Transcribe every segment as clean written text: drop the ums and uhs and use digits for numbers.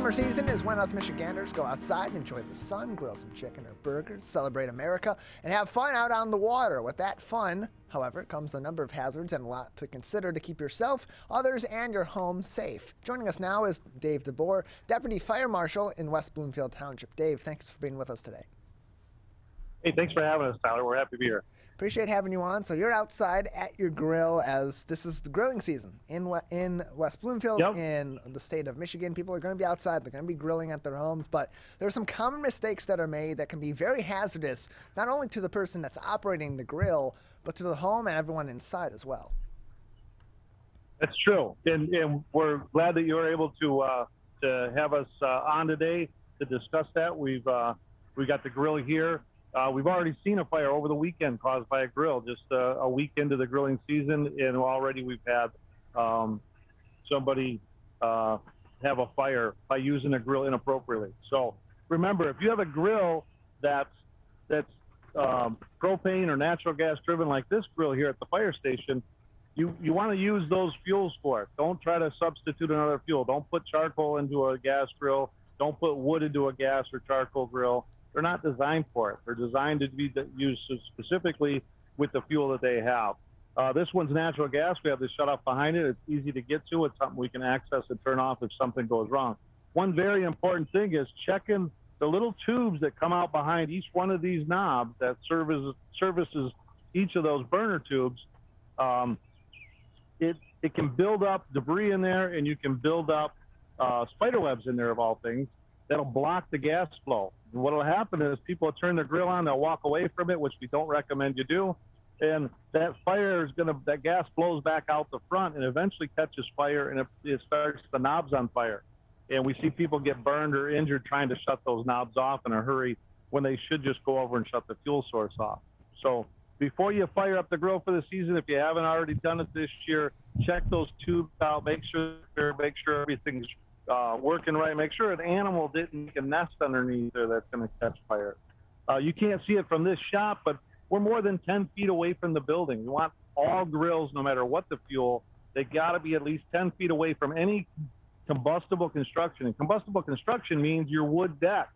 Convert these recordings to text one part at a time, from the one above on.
Summer season is when us Michiganders go outside and enjoy the sun, grill some chicken or burgers, celebrate America, and have fun out on the water. With that fun, however, comes a number of hazards and a lot to consider to keep yourself, others, and your home safe. Joining us now is Dave DeBoer, Deputy Fire Marshal in West Bloomfield Township. Dave, thanks for being with us today. Hey, thanks for having us, Tyler. We're happy to be here. Appreciate having you on. So you're outside at your grill as this is the grilling season in West Bloomfield, Yep. in the state of Michigan. People are going to be outside. They're going to be grilling at their homes. But there are some common mistakes that are made that can be very hazardous, not only to the person that's operating the grill, but to the home and everyone inside as well. That's true. And we're glad that you were able to have us on today to discuss that. We got the grill here. We've already seen a fire over the weekend caused by a grill, just a week into the grilling season, and already we've had somebody have a fire by using a grill inappropriately. So remember, if you have a grill that's propane or natural gas driven like this grill here at the fire station, you want to use those fuels for it. Don't try to substitute another fuel. Don't put charcoal into a gas grill. Don't put wood into a gas or charcoal grill. They're not designed for it. They're designed to be used specifically with the fuel that they have. This one's natural gas. We have the shutoff behind it. It's easy to get to. It's something we can access and turn off if something goes wrong. One very important thing is checking the little tubes that come out behind each one of these knobs that services each of those burner tubes. It can build up debris in there, and you can build up spider webs in there, of all things, that'll block the gas flow. And what'll happen is people will turn their grill on, they'll walk away from it, which we don't recommend you do. And that that gas blows back out the front and eventually catches fire, and it starts the knobs on fire. And we see people get burned or injured trying to shut those knobs off in a hurry when they should just go over and shut the fuel source off. So before you fire up the grill for the season, if you haven't already done it this year, check those tubes out, make sure everything's working right. Make sure an animal didn't make a nest underneath there that's going to catch fire. You can't see it from this shot, but we're more than 10 feet away from the building. You want all grills, no matter what the fuel, they got to be at least 10 feet away from any combustible construction. And combustible construction means your wood deck.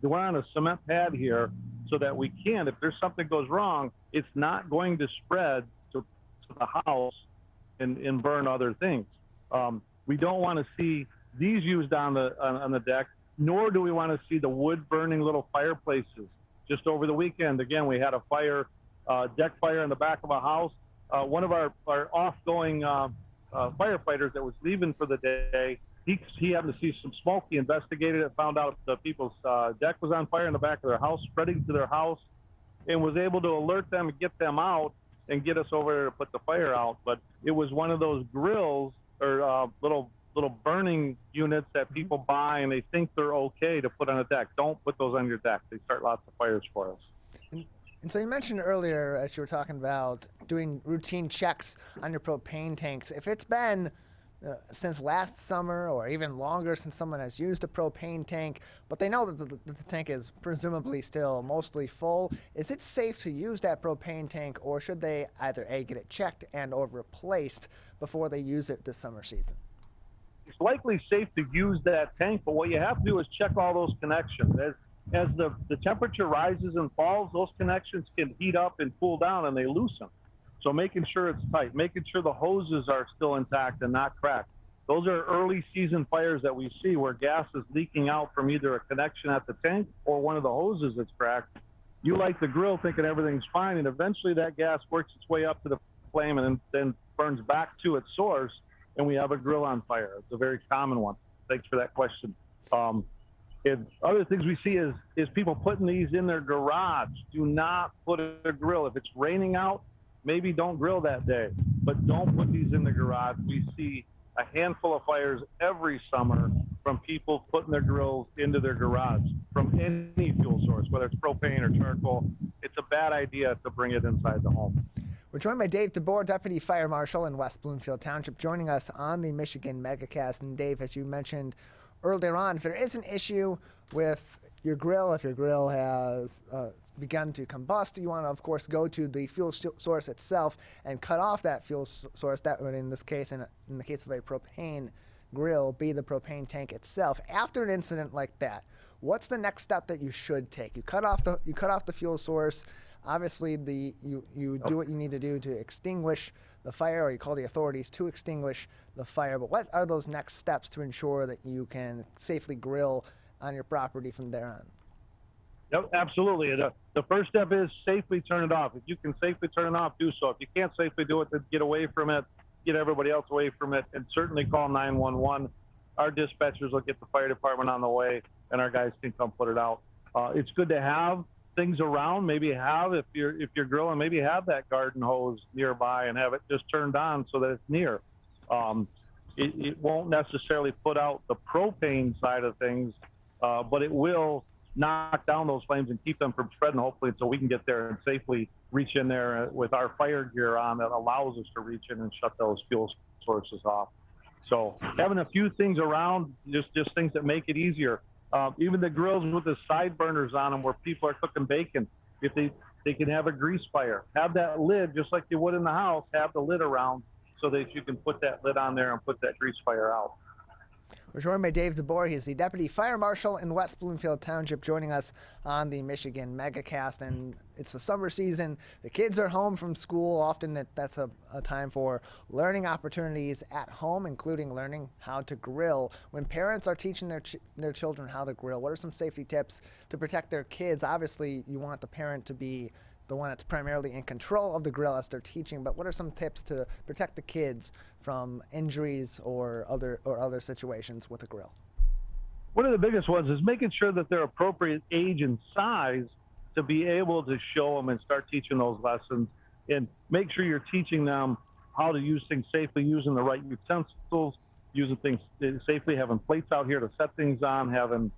We're on a cement pad here so that we can, if there's something goes wrong, it's not going to spread to the house and burn other things. We don't want to see these used on the deck, nor do we want to see the wood burning little fireplaces. Just over the weekend, again, we had a fire, deck fire in the back of a house. One of our off-going firefighters that was leaving for the day, he happened to see some smoke. He investigated it, found out the people's deck was on fire in the back of their house, spreading to their house, and was able to alert them and get them out and get us over there to put the fire out. But it was one of those grills or little burning units that people buy and they think they're okay to put on a deck. Don't put those on your deck. They start lots of fires for us. And so you mentioned earlier, as you were talking about doing routine checks on your propane tanks, if it's been since last summer or even longer since someone has used a propane tank, but they know that the tank is presumably still mostly full, is it safe to use that propane tank, or should they either A, get it checked and or replaced before they use it this summer season? It's likely safe to use that tank, but what you have to do is check all those connections. As the temperature rises and falls, those connections can heat up and cool down and they loosen. So making sure it's tight, making sure the hoses are still intact and not cracked. Those are early season fires that we see where gas is leaking out from either a connection at the tank or one of the hoses that's cracked. You light the grill thinking everything's fine, and eventually that gas works its way up to the flame and then burns back to its source, and we have a grill on fire. It's a very common one. Thanks for that question. And other things we see is people putting these in their garage. Do not put a grill. If it's raining out, maybe don't grill that day, but don't put these in the garage. We see a handful of fires every summer from people putting their grills into their garage from any fuel source, whether it's propane or charcoal. It's a bad idea to bring it inside the home. We're joined by Dave DeBoer, Deputy Fire Marshal in West Bloomfield Township, joining us on the Michigan Megacast. And Dave, as you mentioned earlier on, if there is an issue with your grill, if your grill has begun to combust, you want to, of course, go to the fuel source itself and cut off that fuel source. That would, in this case, in the case of a propane grill be the propane tank itself. After an incident like that, what's the next step that you should take? You cut off the fuel source. Obviously, you do what you need to do to extinguish the fire, or you call the authorities to extinguish the fire. But what are those next steps to ensure that you can safely grill on your property from there on? Yep, absolutely. The first step is safely turn it off. If you can safely turn it off, do so. If you can't safely do it, then get away from it, get everybody else away from it, and certainly call 911. Our dispatchers will get the fire department on the way, and our guys can come put it out. It's good to have things around. Maybe have, if you're grilling, maybe have that garden hose nearby and have it just turned on so that it's near. It won't necessarily put out the propane side of things, but it will knock down those flames and keep them from spreading, hopefully, until we can get there and safely reach in there with our fire gear on that allows us to reach in and shut those fuel sources off. So having a few things around, just things that make it easier. Even the grills with the side burners on them where people are cooking bacon, if they can have a grease fire. Have that lid, just like you would in the house, have the lid around so that you can put that lid on there and put that grease fire out. We're joined by Dave DeBoer. He's the Deputy Fire Marshal in West Bloomfield Township, joining us on the Michigan Megacast. And it's the summer season. The kids are home from school. Often that's a time for learning opportunities at home, including learning how to grill. When parents are teaching their children how to grill, what are some safety tips to protect their kids? Obviously, you want the parent to be the one that's primarily in control of the grill as they're teaching, but what are some tips to protect the kids from injuries or other situations with a grill? One of the biggest ones is making sure that they're appropriate age and size to be able to show them and start teaching those lessons, and make sure you're teaching them how to use things safely, using the right utensils, using things safely, having plates out here to set things on, having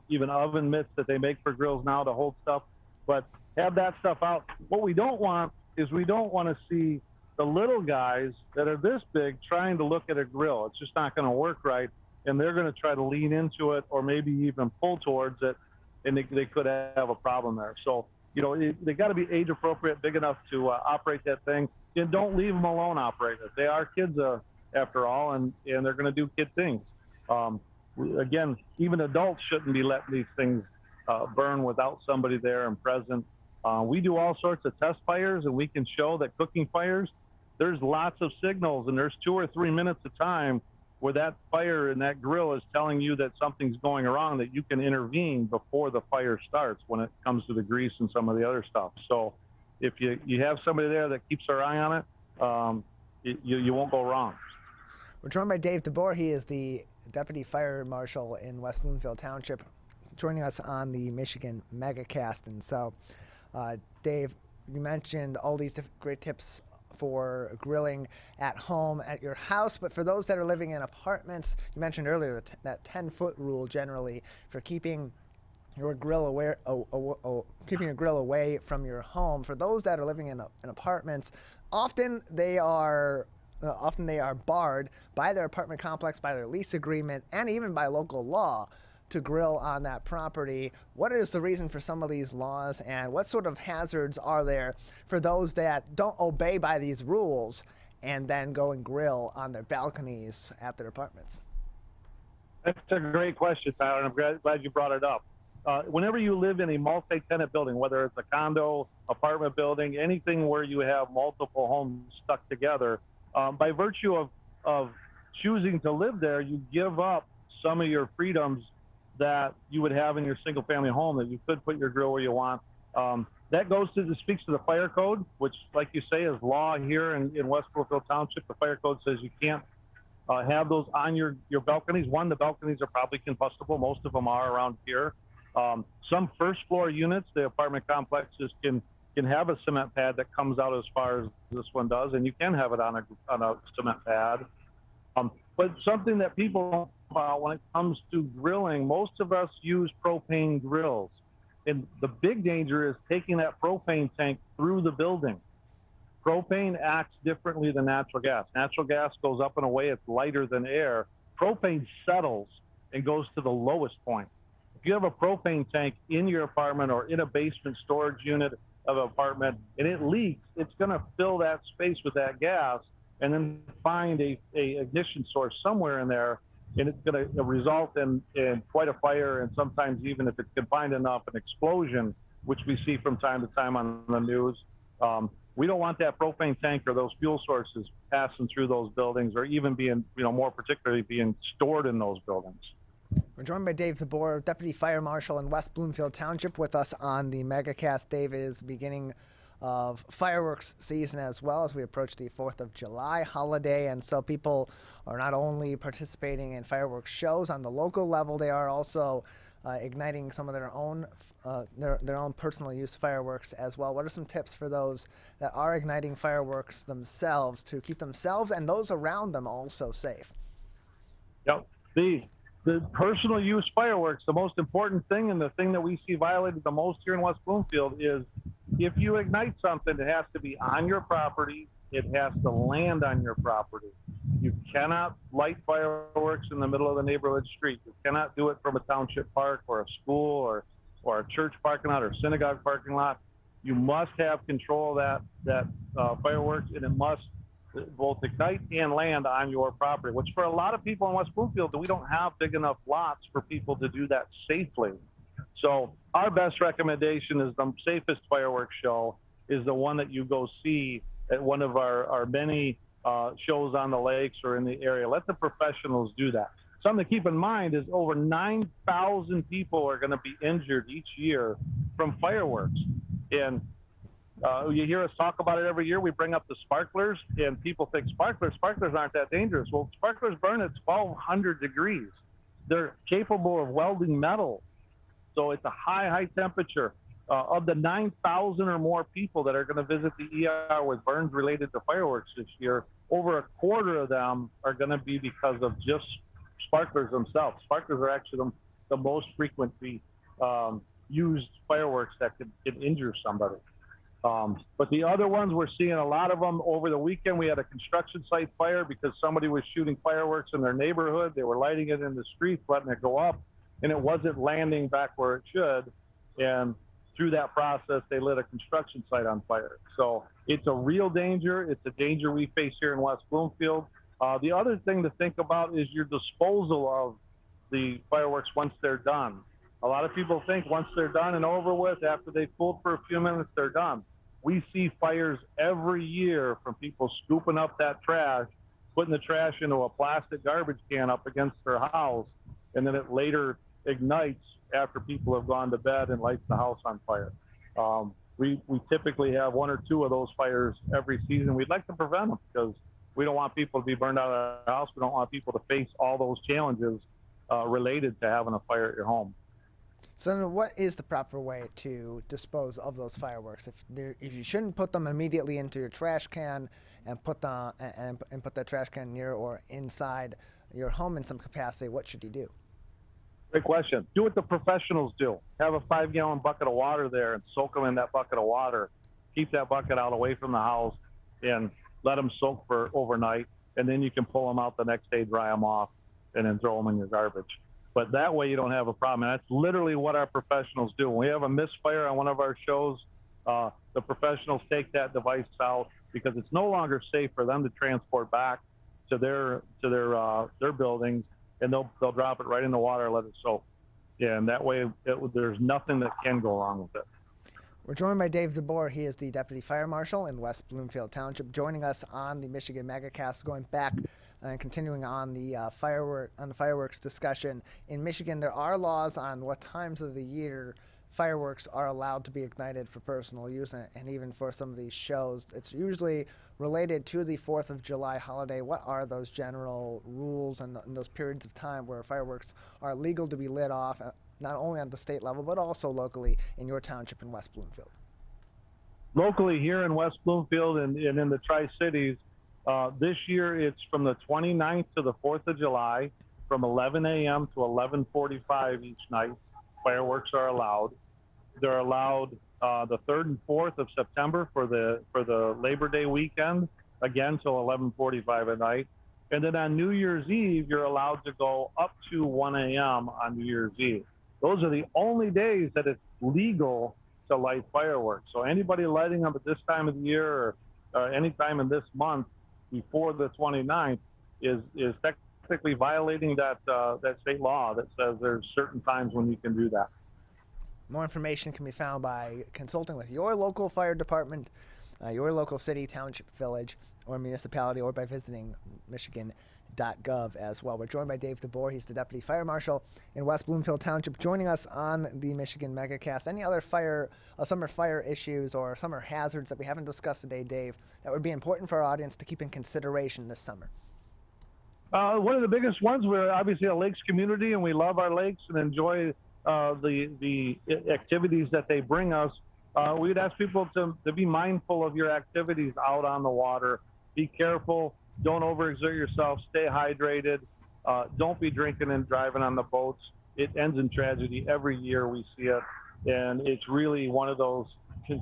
even oven mitts that they make for grills now to hold stuff. But have that stuff out. What we don't want is we don't want to see the little guys that are this big trying to look at a grill. It's just not going to work right, and they're going to try to lean into it or maybe even pull towards it, and they could have a problem there. So, they got to be age appropriate, big enough to operate that thing, and don't leave them alone operate it. They are kids after all, and they're going to do kid things. Again, even adults shouldn't be letting these things burn without somebody there and present. We do all sorts of test fires, and we can show that cooking fires, there's lots of signals, and there's 2 or 3 minutes of time where that fire in that grill is telling you that something's going wrong, that you can intervene before the fire starts when it comes to the grease and some of the other stuff. So if you have somebody there that keeps their eye on it, you won't go wrong. We're joined by Dave DeBoer. He is the Deputy Fire Marshal in West Bloomfield Township, joining us on the Michigan Megacast. And so, Dave, you mentioned all these great tips for grilling at home at your house, but for those that are living in apartments, you mentioned earlier that 10-foot rule generally for keeping your grill away from your home. For those that are living in apartments, often they are barred by their apartment complex, by their lease agreement, and even by local law to grill on that property. What is the reason for some of these laws, and what sort of hazards are there for those that don't obey by these rules and then go and grill on their balconies at their apartments? That's a great question, Tyler, and I'm glad you brought it up. Whenever you live in a multi-tenant building, whether it's a condo, apartment building, anything where you have multiple homes stuck together, by virtue of choosing to live there, you give up some of your freedoms that you would have in your single family home, that you could put your grill where you want. That speaks to the fire code, which, like you say, is law here in West Bloomfield Township. The fire code says you can't have those on your balconies. One, the balconies are probably combustible. Most of them are around here. Some first floor units, the apartment complexes can have a cement pad that comes out as far as this one does, and you can have it on a cement pad. But something that people don't know about when it comes to grilling, most of us use propane grills. And the big danger is taking that propane tank through the building. Propane acts differently than natural gas. Natural gas goes up and away, it's lighter than air. Propane settles and goes to the lowest point. If you have a propane tank in your apartment or in a basement storage unit of an apartment and it leaks, it's going to fill that space with that gas, and then find a ignition source somewhere in there, and it's going to result in quite a fire, and sometimes even if it's confined enough, an explosion, which we see from time to time on the news. We don't want that propane tank or those fuel sources passing through those buildings, or even being, more particularly being stored in those buildings. We're joined by Dave DeBoer, Deputy Fire Marshal in West Bloomfield Township, with us on the Megacast. Dave, is beginning of fireworks season as well as we approach the 4th of July holiday, and so people are not only participating in fireworks shows on the local level, they are also igniting some of their own personal use fireworks as well. What are some tips for those that are igniting fireworks themselves to keep themselves and those around them also safe? Yep. The personal use fireworks, the most important thing, and the thing that we see violated the most here in West Bloomfield, is if you ignite something, it has to be on your property. It has to land on your property. You cannot light fireworks in the middle of the neighborhood street. You cannot do it from a township park or a school or a church parking lot or synagogue parking lot. You must have control of that fireworks, and it must both ignite and land on your property, which for a lot of people in West Bloomfield, we don't have big enough lots for people to do that safely. So our best recommendation is the safest fireworks show is the one that you go see at one of our many shows on the lakes or in the area. Let the professionals do that. Something to keep in mind is over 9,000 people are going to be injured each year from fireworks. And you hear us talk about it every year. We bring up the sparklers, and people think sparklers aren't that dangerous. Well, sparklers burn at 1,200 degrees. They're capable of welding metal. So it's a high temperature. Of the 9,000 or more people that are going to visit the ER with burns related to fireworks this year, over a quarter of them are going to be because of just sparklers themselves. Sparklers are actually the most frequently used fireworks that can injure somebody. But the other ones, we're seeing a lot of them. Over the weekend, we had a construction site fire because somebody was shooting fireworks in their neighborhood. They were lighting it in the streets, letting it go up, and it wasn't landing back where it should. And through that process, they lit a construction site on fire. So it's a real danger. It's a danger we face here in West Bloomfield. The other thing to think about is your disposal of the fireworks once they're done. A lot of people think once they're done and over with, after they've cooled for a few minutes, they're done. We see fires every year from people scooping up that trash, putting the trash into a plastic garbage can up against their house, and then it later ignites after people have gone to bed and lights the house on fire. We typically have one or two of those fires every season. We'd like to prevent them because we don't want people to be burned out of their house. We don't want people to face all those challenges related to having a fire at your home. So what is the proper way to dispose of those fireworks? If you shouldn't put them immediately into your trash can and put that trash can near or inside your home in some capacity, what should you do? Great question. Do what the professionals do. Have a 5-gallon bucket of water there and soak them in that bucket of water. Keep that bucket out away from the house and let them soak for overnight. And then you can pull them out the next day, dry them off, and then throw them in your garbage. But that way you don't have a problem. And that's literally what our professionals do. When we have a misfire on one of our shows, the professionals take that device out because it's no longer safe for them to transport back to their buildings, and they'll drop it right in the water and let it soak. Yeah, and that way there's nothing that can go wrong with it. We're joined by Dave DeBoer. He is the Deputy Fire Marshal in West Bloomfield Township, joining us on the Michigan Megacast, going back and continuing on the fireworks discussion. In Michigan, there are laws on what times of the year fireworks are allowed to be ignited for personal use, and even for some of these shows. It's usually related to the 4th of July holiday. What are those general rules and those periods of time where fireworks are legal to be lit off, not only on the state level, but also locally in your township in West Bloomfield? Locally here in West Bloomfield and in the Tri-Cities, this year it's from the 29th to the 4th of July, from 11 a.m. to 11:45 each night. Fireworks are allowed. They're allowed the 3rd and 4th of September for the Labor Day weekend, again till 11:45 at night. And then on New Year's Eve, you're allowed to go up to 1 a.m. on New Year's Eve. Those are the only days that it's legal to light fireworks. So anybody lighting them at this time of the year or any time in this month, before the 29th is technically violating that state law that says there's certain times when you can do that. More information can be found by consulting with your local fire department, your local city, township, village, or municipality, or by visiting Michigan.gov as well. We're joined by Dave DeBoer. He's the Deputy Fire Marshal in West Bloomfield Township, joining us on the Michigan Megacast. Any other summer fire issues or summer hazards that we haven't discussed today, Dave, that would be important for our audience to keep in consideration this summer? One of the biggest ones, we're obviously a lakes community, and we love our lakes and enjoy the activities that they bring us. We'd ask people to be mindful of your activities out on the water. Be careful. Don't overexert yourself. Stay hydrated. Don't be drinking and driving on the boats. It ends in tragedy every year. We see it, and it's really one of those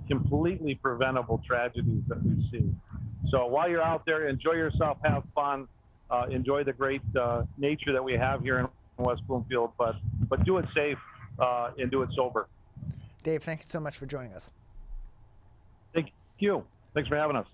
completely preventable tragedies that we see. So while you're out there, enjoy yourself, have fun, enjoy the great nature that we have here in West Bloomfield, but do it safe and do it sober. Dave, thank you so much for joining us. Thank you. Thanks for having us.